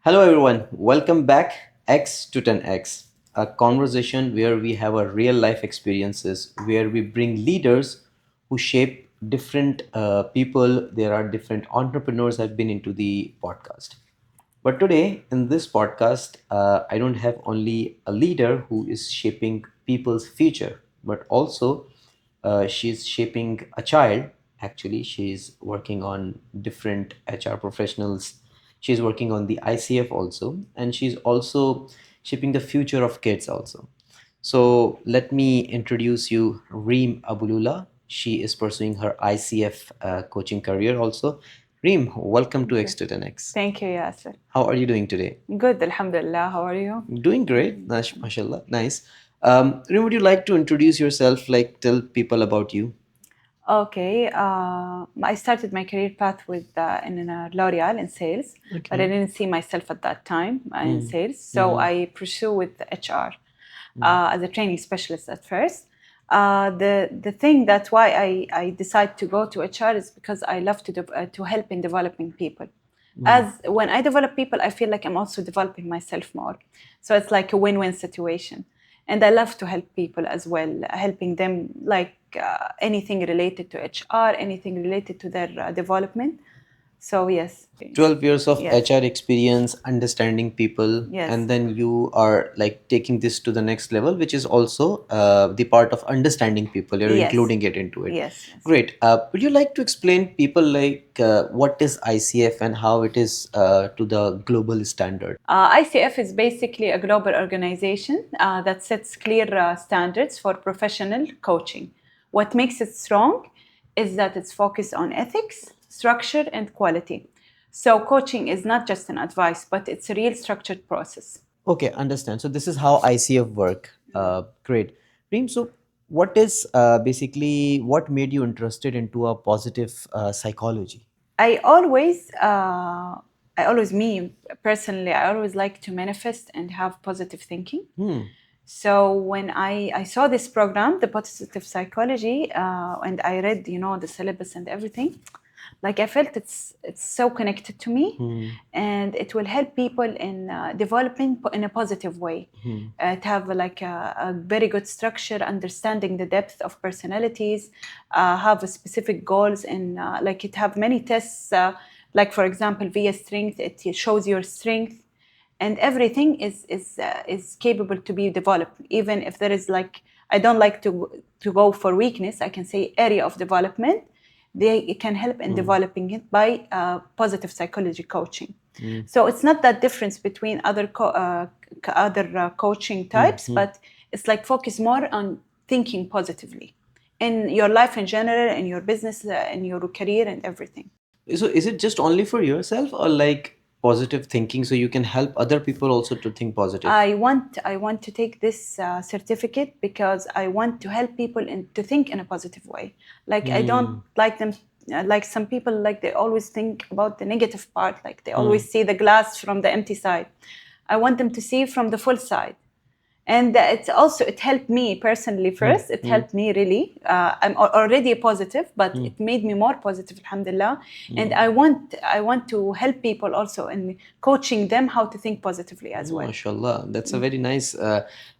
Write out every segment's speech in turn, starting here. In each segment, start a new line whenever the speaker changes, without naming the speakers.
Hello, everyone. Welcome back. X to 10X, a conversation where we have a real life experiences, where we bring leaders who shape different people. There are different entrepreneurs have been into the podcast. But today, in this podcast, I don't have only a leader who is shaping people's future, but also she's shaping a child. Actually, she's working on different HR professionals. She's working on the ICF also, and she's also shaping the future of kids also. So let me introduce you Reem Abulula. She is pursuing her ICF coaching career also. Reem, welcome to
Thank
X
you.
to 10X.
Thank you, Yasir.
How are you doing today?
Good, Alhamdulillah. How are you?
Doing great. Mashallah. Nice. Reem, would you like to introduce yourself? Like, tell people about you.
Okay. I started my career path with in L'Oreal in sales, but I
Okay.
didn't see myself at that time in sales. So I pursue with HR as a training specialist at first. The thing that why I decide to go to HR is because I love to help in developing people. As when I develop people, I feel like I'm also developing myself more. So it's like a win-win situation. And I love to help people as well, helping them like anything related to HR, anything related to their development. So yes.
12 years of
Yes.
HR experience, understanding people,
Yes.
and then you are like taking this to the next level, which is also the part of understanding people. You're
Yes.
including it into it.
Yes. Yes.
Great. Would you like to explain people like what is ICF and how it is to the global standard?
ICF is basically a global organization that sets clear standards for professional coaching. What makes it strong is that it's focused on ethics, structure, and quality. So coaching is not just an advice, but it's a real structured process.
Okay, understand. So this is how ICF work. Great. Reem, so what is basically what made you interested into a positive psychology?
I always, me personally, I always like to manifest and have positive thinking. So when I saw this program, the positive psychology, and I read, the syllabus and everything, like I felt it's so connected to me, and it will help people in developing in a positive way. To have like a very good structure, understanding the depth of personalities, have a specific goals, and like it have many tests. Like for example, via strength, it shows your strength, and everything is capable to be developed. Even if there is like I don't like to go for weakness, I can say area of development. They can help in developing it by positive psychology coaching. So it's not that difference between other coaching types, but it's like focus more on thinking positively in your life in general, in your business, in your career, and everything.
So is it just only for yourself or like positive thinking so you can help other people also to think positive?
I want to take this certificate because I want to help people to think in a positive way. Like I don't like them like some people, like they always think about the negative part, like they always see the glass from the empty side. I want them to see from the full side. And it helped me personally first. It helped me really. I'm already positive, but it made me more positive, alhamdulillah. And I want to help people also in coaching them how to think positively as well.
MashaAllah, that's a very nice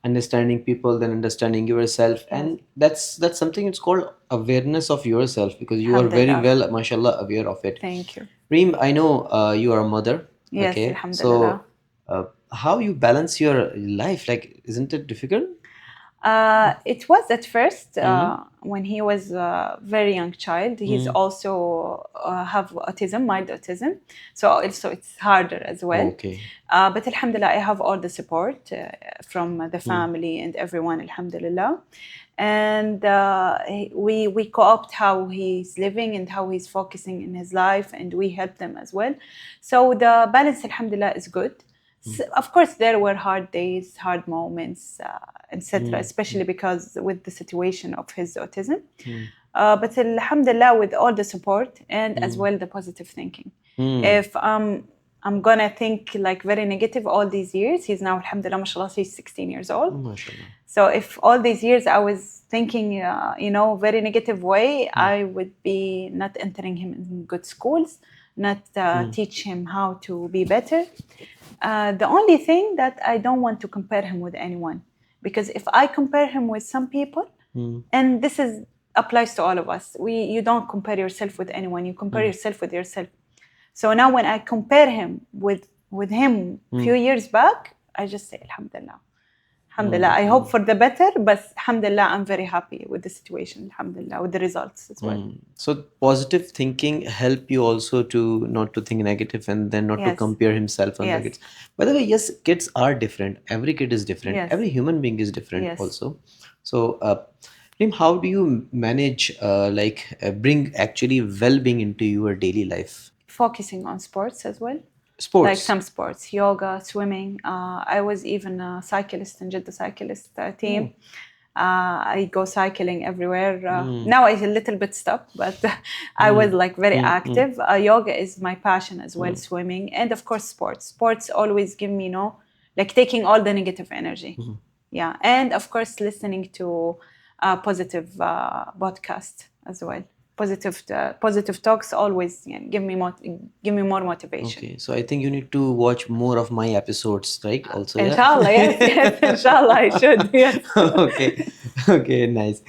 understanding people, then understanding yourself, and that's something it's called awareness of yourself because you are very
Alhamdulillah.
well, mashallah, aware of it.
Thank you.
Reem, I know you are a mother.
Yes,
Okay,
alhamdulillah.
so how you balance your life? Like, isn't it difficult?
It was at first when he was a very young child. He's also have autism, mild autism, so also it's harder as well.
Okay.
But alhamdulillah, I have all the support from the family and everyone, alhamdulillah. And we co-opt how he's living and how he's focusing in his life, and we help them as well. So the balance, alhamdulillah, is good. Of course, there were hard days, hard moments, etc., especially because with the situation of his autism. But alhamdulillah, with all the support and as well the positive thinking. If I'm gonna think like very negative all these years, he's now, alhamdulillah, mashallah, he's 16 years old.
MashaAllah.
So if all these years I was thinking, very negative way, I would be not entering him in good schools, not teach him how to be better. The only thing that I don't want to compare him with anyone, because if I compare him with some people, and this is applies to all of us, you don't compare yourself with anyone. You compare yourself with yourself. So now when I compare him with him few years back, I just say Alhamdulillah. Alhamdulillah. I hope for the better, but Alhamdulillah, I'm very happy with the situation. Alhamdulillah, with the results as well.
So positive thinking help you also to not to think negative and then not to
Yes.
compare himself and the
Yes.
kids. By the way, yes, kids are different. Every kid is different.
Yes.
Every human being is different
Yes.
also. So, Reem, how do you manage bring actually well-being into your daily life?
Focusing on sports as well.
Sports.
Like some sports, yoga, swimming. I was even a cyclist in Jeddah cyclist team. I go cycling everywhere. Now I a little bit stopped, but I was like very active. Yoga is my passion as well, swimming, and of course sports. Sports always give me, like taking all the negative energy. Yeah, and of course listening to positive podcast as well. Positive talks always give me more motivation.
Okay, so I think you need to watch more of my episodes, right? Also, yeah.
Inshallah, yes, inshallah, I should. Yes.
Okay, nice.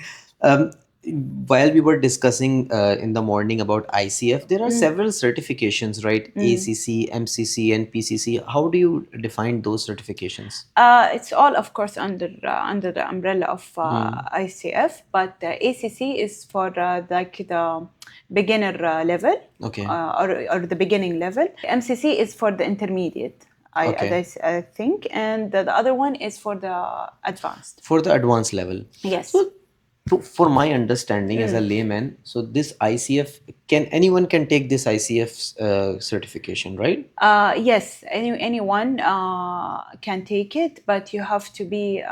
While we were discussing in the morning about ICF, there are several certifications, right? ACC, MCC, and PCC. How do you define those certifications?
It's all, of course, under the umbrella of ICF, but ACC is for like the beginner level,
Okay.
or the beginning level. MCC is for the intermediate, I think, and the other one is for the advanced.
For the advanced level.
Yes.
So, for my understanding as a layman, so this ICF anyone can take this ICF certification, right?
Yes, anyone can take it, but you have to be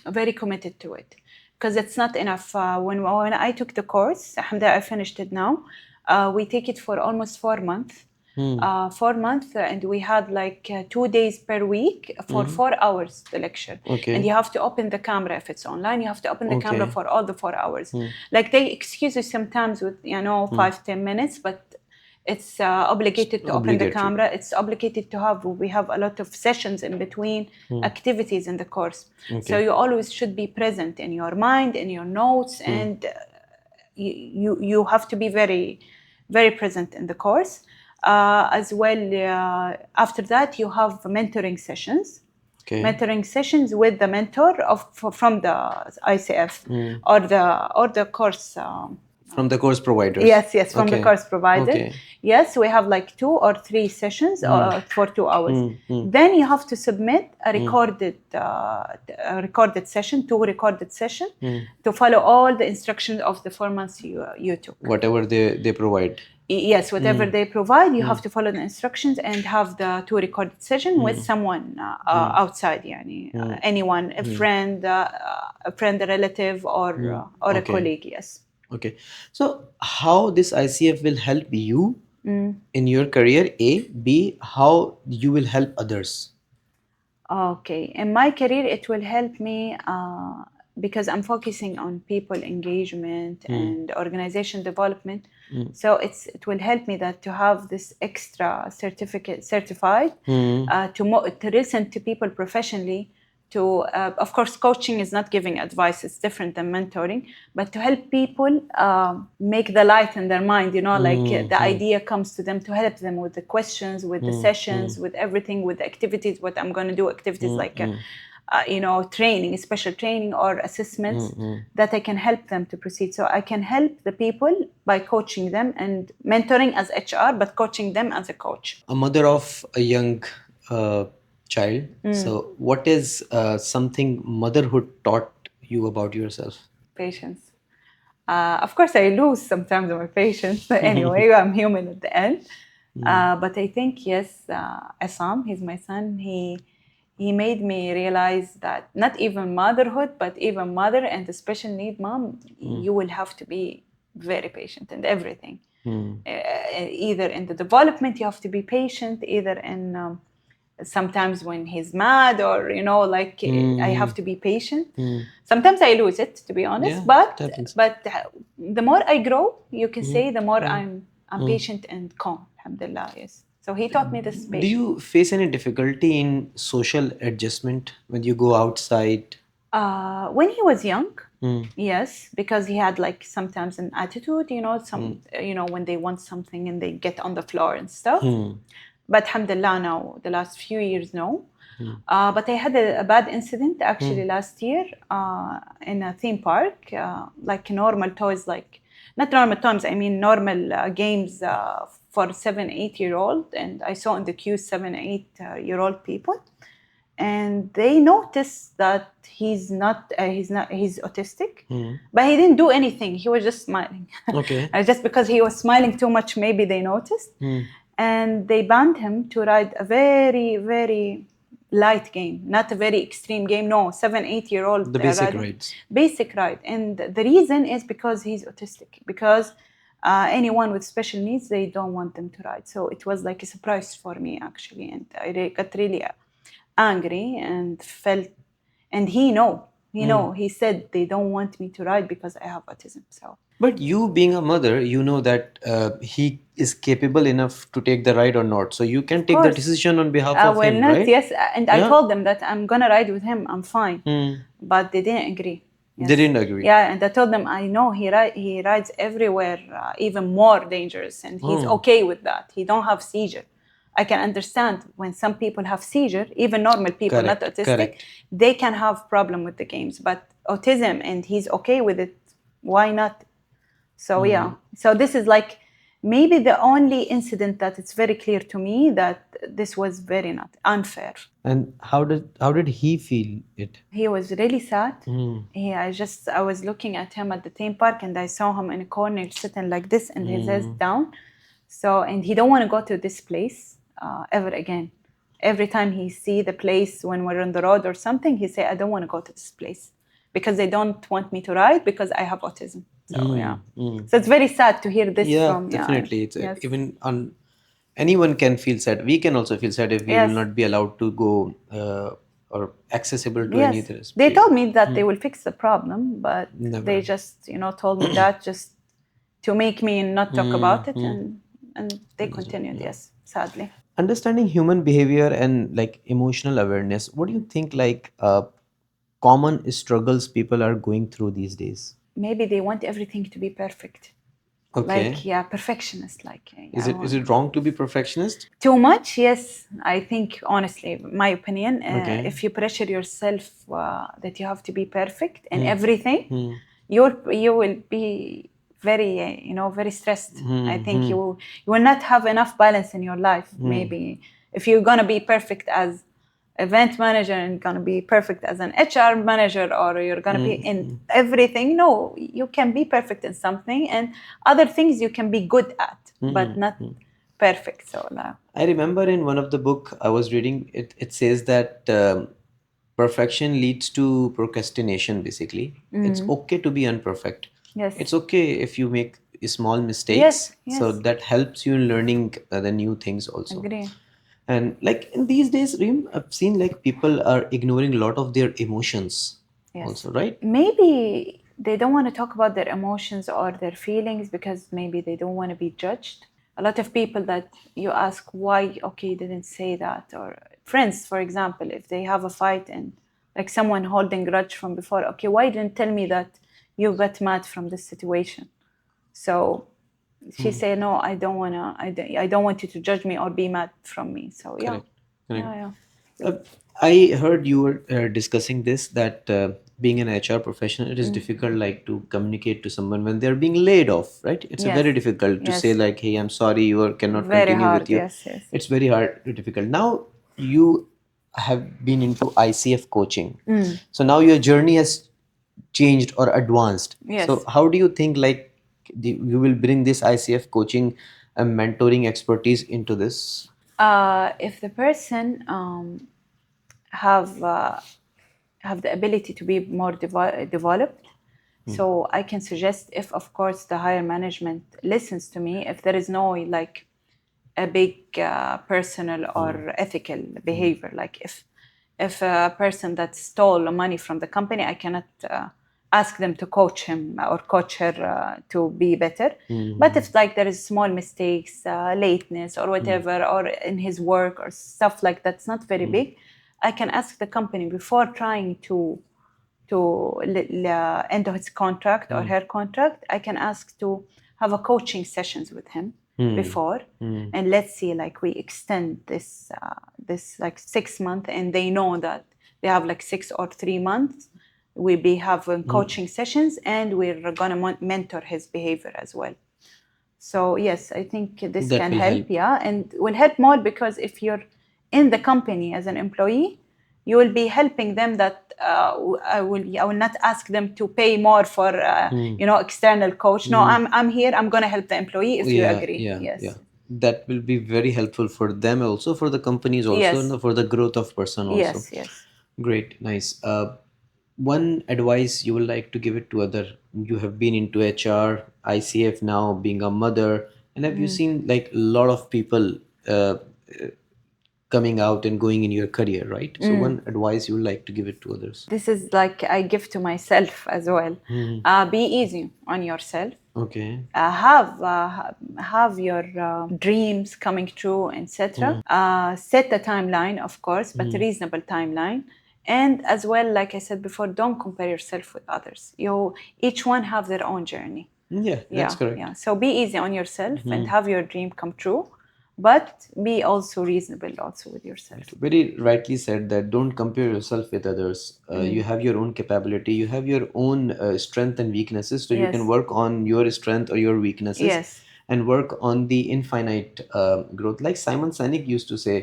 very committed to it, because it's not enough. When I took the course, alhamdulillah, I finished it now. We take it for almost 4 months. 4 months, and we had like 2 days per week for 4 hours the lecture.
Okay.
And you have to open the camera if it's online. You have to open the camera for all the 4 hours. Like they excuse you sometimes with 5-10 minutes, but it's obligated to open the camera. It's obligated to have. We have a lot of sessions in between activities in the course. So you always should be present in your mind, in your notes, and you have to be very, very present in the course. As well, after that, you have mentoring sessions. Okay. Mentoring sessions with the mentor from the ICF or the course.
From the course providers.
Yes, from the course provider. Okay. Yes, we have like 2 or 3 sessions for 2 hours. Then you have to submit a recorded session, 2 recorded sessions, to follow all the instructions of the 4 months you took.
Whatever they provide.
Yes, whatever they provide, you have to follow the instructions and have the 2 recorded session with someone outside, anyone, a friend, a relative, or a colleague. Yes.
Okay. So how this ICF will help you in your career? A, B, how you will help others?
Okay. In my career, it will help me because I'm focusing on people engagement and organization development. So it will help me that to have this extra certified to listen to people professionally. Of course, coaching is not giving advice; it's different than mentoring. But to help people make the light in their mind, the idea comes to them, to help them with the questions, with the sessions, with everything, with the activities. What I'm going to do, activities like training, special training or assessments that I can help them to proceed. So I can help the people by coaching them and mentoring as HR, but coaching them as a coach.
A mother of a young child. So what is something motherhood taught you about yourself?
Patience. Of course, I lose sometimes my patience. Anyway, I'm human at the end. But I think, yes, Assam, he's my son. He made me realize that not even motherhood, but even mother and the special need mom, you will have to be very patient in everything. Either in the development, you have to be patient, either in sometimes when he's mad or, I have to be patient. Sometimes I lose it, to be honest, but the more I grow, you can say, the more I'm patient and calm, alhamdulillah, yes. So he taught me this
Do you face any difficulty in social adjustment when you go outside?
When he was young, yes, because he had like sometimes an attitude, when they want something and they get on the floor and stuff. But alhamdulillah, now the last few years, no. But I had a bad incident actually last year in a theme park, like normal toys, like not normal toys, I mean normal games for 7-8 year old, and I saw in the queue 7-8 year old people, and they noticed that he's autistic, but he didn't do anything. He was just smiling.
Okay.
Just because he was smiling too much, maybe they noticed, and they banned him to ride a very, very light game, not a very extreme game. No, 7-8 year old.
The basic rides.
Basic ride, and the reason is because he's autistic. Because anyone with special needs, they don't want them to ride. So it was like a surprise for me actually, and I got really angry and felt, and he said they don't want me to ride because I have autism. So
but you being a mother, you know that he is capable enough to take the ride or not, so you can take the decision on behalf of him, right?
Yes, and I told them that I'm gonna ride with him, I'm fine. But they didn't agree.
Yes. They didn't agree.
Yeah, and I told them I know he rides everywhere, even more dangerous, and he's okay with that. He don't have seizure. I can understand when some people have seizure, even normal people, not autistic, they can have problem with the games. But autism, and he's okay with it, why not? So yeah, so this is like maybe the only incident that it's very clear to me that this was very not unfair.
And how did he feel it?
He was really sad. I was looking at him at the theme park, and I saw him in a corner sitting like this, and his head down. So, and he don't want to go to this place ever again. Every time he see the place when we're on the road or something, he say, I don't want to go to this place because they don't want me to ride because I have autism. So yeah, so it's very sad to hear this from.
Yeah, definitely. It's even on anyone can feel sad. We can also feel sad if we will not be allowed to go or accessible to any other.
They told me that they will fix the problem, but they just told me that just to make me not talk about it, and they continued. Yes, sadly.
Understanding human behavior and like emotional awareness, what do you think like common struggles people are going through these days?
Maybe they want everything to be perfect.
Okay.
Like, perfectionist.
Is it wrong to be perfectionist?
Too much? Yes. I think, honestly, my opinion, if you pressure yourself that you have to be perfect in everything, you will be very, very stressed. I think you will not have enough balance in your life. Maybe if you're gonna be perfect as event manager and gonna be perfect as an HR manager, or you're gonna be in everything. No, you can be perfect in something, and other things you can be good at, but not perfect. So
I remember in one of the book I was reading, it says that perfection leads to procrastination. Basically, it's okay to be imperfect.
Yes.
It's okay if you make small mistakes. Yes. So that helps you in learning the new things also.
Agree.
And like in these days, Reem, I've seen like people are ignoring a lot of their emotions also, right?
Maybe they don't want to talk about their emotions or their feelings because maybe they don't want to be judged. A lot of people that you ask why, okay, you didn't say that. Or friends, for example, if they have a fight and like someone holding grudge from before, okay, why didn't tell me that you got mad from this situation? So she said, no, I don't want you to judge me or be mad from me. So yeah.
Correct. I heard you were discussing this, that being an HR professional, it is difficult like to communicate to someone when they're being laid off, right? It's very difficult to say like, hey, I'm sorry, you cannot continue with you.
Yes.
It's very hard, difficult. Now you have been into ICF coaching. So now your journey has changed or advanced.
Yes.
So how do you think like you will bring this ICF coaching and mentoring expertise into this?
If the person have the ability to be more developed, so I can suggest, if of course the higher management listens to me, if there is no like a big personal or ethical behavior, like if a person that stole money from the company, I cannot ask them to coach him or coach her to be better. But if like there is small mistakes, lateness or whatever, or in his work or stuff like that's not very big, I can ask the company before trying to end his contract or her contract. I can ask to have a coaching sessions with him before, and let's see, like we extend this like 6 months, and they know that they have like 6 or 3 months. We be having coaching sessions, and we're gonna mentor his behavior as well. So yes, I think this
That
can
will
help,
help.
yeah, and will help more because if you're in the company as an employee, you will be helping them. That I will not ask them to pay more for external coach. No, I'm here. I'm gonna help the employee if you agree. Yes.
That will be very helpful for them also, for the companies also,
Yes.
and for the growth of person also.
Yes. Yes.
Great, nice. One advice you would like to give it to other. You have been into HR, ICF now, being a mother, and have you seen like a lot of people coming out and going in your career, right? So one advice you would like to give it to others.
This is like I give to myself as well. Be easy on yourself.
Okay.
Have your dreams coming true, etc. Set a timeline, of course, but a reasonable timeline. And as well, like I said before, don't compare yourself with others. Each one have their own journey.
Yeah, that's correct.
Yeah. So be easy on yourself and have your dream come true, but be also reasonable also with yourself.
Very rightly said that don't compare yourself with others. You have your own capability, you have your own strength and weaknesses, so you can
Yes.
work on your strength or your weaknesses.
Yes.
And work on the infinite growth. Like Simon Sinek used to say,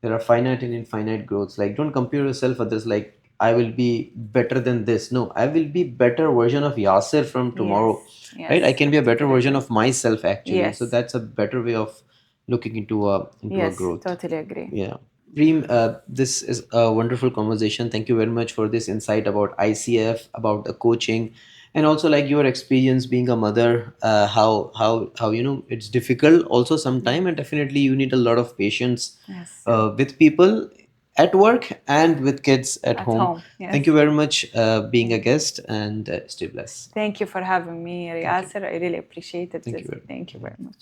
there are finite and infinite growths. Like don't compare yourself with others. Like I will be better than this. No, I will be better version of Yasir from tomorrow.
Yes.
Right? I can be a better
Totally
version
agree.
of myself actually.
Yes.
So that's a better way of looking into a
Yes,
growth.
totally agree.
Yeah. Reem, this is a wonderful conversation. Thank you very much for this insight about ICF, about the coaching, and also like your experience being a mother. How it's difficult also sometime, and definitely you need a lot of patience
Yes.
with people at work and with kids at home.
Yes.
Thank you very much being a guest, and stay blessed.
Thank you for having me, Yasir. I really appreciated
Thank
this.
you very much.
Thank you very much.